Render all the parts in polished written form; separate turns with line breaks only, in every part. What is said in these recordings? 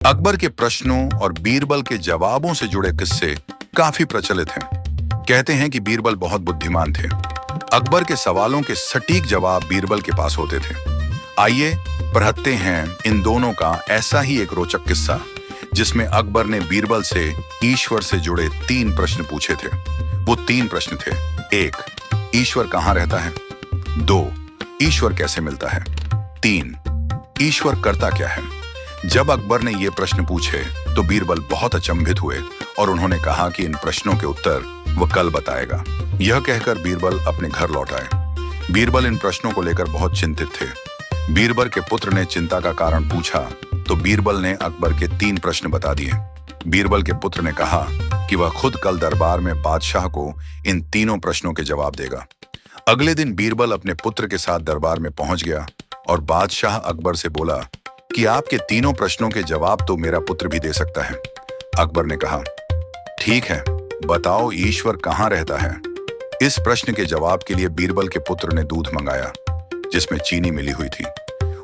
अकबर के प्रश्नों और बीरबल के जवाबों से जुड़े किस्से काफी प्रचलित हैं। कहते हैं कि बीरबल बहुत बुद्धिमान थे। अकबर के सवालों के सटीक जवाब बीरबल के पास होते थे। आइए पढ़ते हैं इन दोनों का ऐसा ही एक रोचक किस्सा, जिसमें अकबर ने बीरबल से ईश्वर से जुड़े 3 प्रश्न पूछे थे। वो 3 प्रश्न थे। 1. ईश्वर कहाँ रहता है? 2. ईश्वर कैसे मिलता है? 3. ईश्वर करता क्या है? जब अकबर ने ये प्रश्न पूछे तो बीरबल बहुत अचंभित हुए और उन्होंने कहा कि इन प्रश्नों के उत्तर वह कल बताएगा। यह कहकर बीरबल अपने घर लौट आए। बीरबल इन प्रश्नों को लेकर बहुत चिंतित थे। बीरबल के पुत्र ने चिंता का कारण पूछा तो बीरबल ने अकबर के 3 प्रश्न बता दिए। बीरबल के पुत्र ने कहा कि वह खुद कल दरबार में बादशाह को इन तीनों प्रश्नों के जवाब देगा। अगले दिन बीरबल अपने पुत्र के साथ दरबार में पहुंच गया और बादशाह अकबर से बोला कि आपके तीनों प्रश्नों के जवाब तो मेरा पुत्र भी दे सकता है। अकबर ने कहा, ठीक है, बताओ ईश्वर कहाँ रहता है? इस प्रश्न के जवाब के लिए बीरबल के पुत्र ने दूध मंगाया, जिसमें चीनी मिली हुई थी।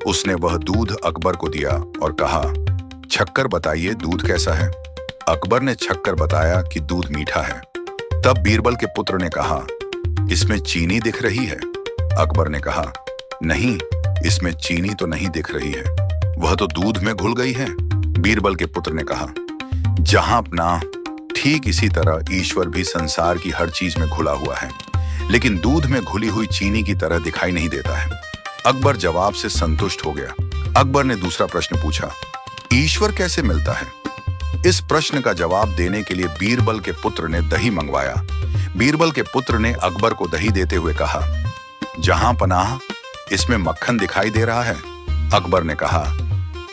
उसने वह दूध अकबर को दिया और कहा, छक्कर बताइए दूध कैसा है? अकबर ने छक्कर बताया कि दूध मीठा है। तब बीरबल के पुत्र ने कहा, इसमें चीनी दिख रही है? अकबर ने कहा, नहीं, इसमें चीनी तो नहीं दिख रही है, वह तो दूध में घुल गई है। बीरबल के पुत्र ने कहा, जहां अपना ठीक इसी तरह ईश्वर भी संसार की हर चीज में घुला हुआ है, लेकिन दूध में घुली हुई चीनी की तरह दिखाई नहीं देता है। अकबर जवाब से संतुष्ट हो गया। अकबर ने दूसरा प्रश्न पूछा, ईश्वर कैसे मिलता है? इस प्रश्न का जवाब देने के लिए बीरबल के पुत्र ने दही मंगवाया। बीरबल के पुत्र ने अकबर को दही देते हुए कहा, जहां पनाह, इसमें मक्खन दिखाई दे रहा है। अकबर ने कहा,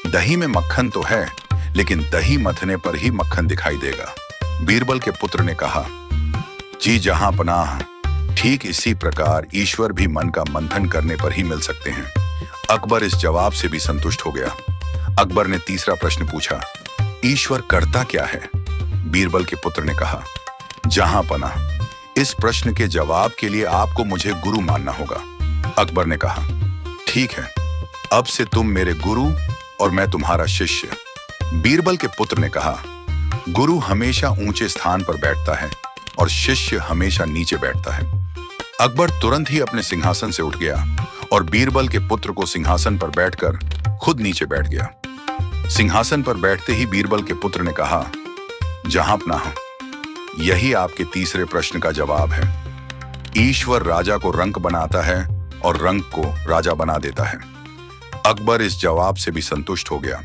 दही में मक्खन तो है, लेकिन दही मथने पर ही मक्खन दिखाई देगा। बीरबल के पुत्र ने कहा, जी जहां पनाह, ठीक इसी प्रकार ईश्वर भी मन का मंथन करने पर ही मिल सकते हैं। अकबर इस जवाब से भी संतुष्ट हो गया। अकबर ने तीसरा प्रश्न पूछा, ईश्वर करता क्या है? बीरबल के पुत्र ने कहा, जहां पनाह, इस प्रश्न के जवाब के लिए आपको मुझे गुरु मानना होगा। अकबर ने कहा, ठीक है, अब से तुम मेरे गुरु और मैं तुम्हारा शिष्य। बीरबल के पुत्र ने कहा, गुरु हमेशा ऊंचे स्थान पर बैठता है और शिष्य हमेशा नीचे बैठता है। अकबर तुरंत ही अपने सिंहासन से उठ गया और बीरबल के पुत्र को सिंहासन पर बैठकर खुद नीचे बैठ गया। सिंहासन पर बैठते ही बीरबल के पुत्र ने कहा, जहां पनाह, यही आपके तीसरे प्रश्न का जवाब है। ईश्वर राजा को रंक बनाता है और रंक को राजा बना देता है। अकबर इस जवाब से भी संतुष्ट हो गया।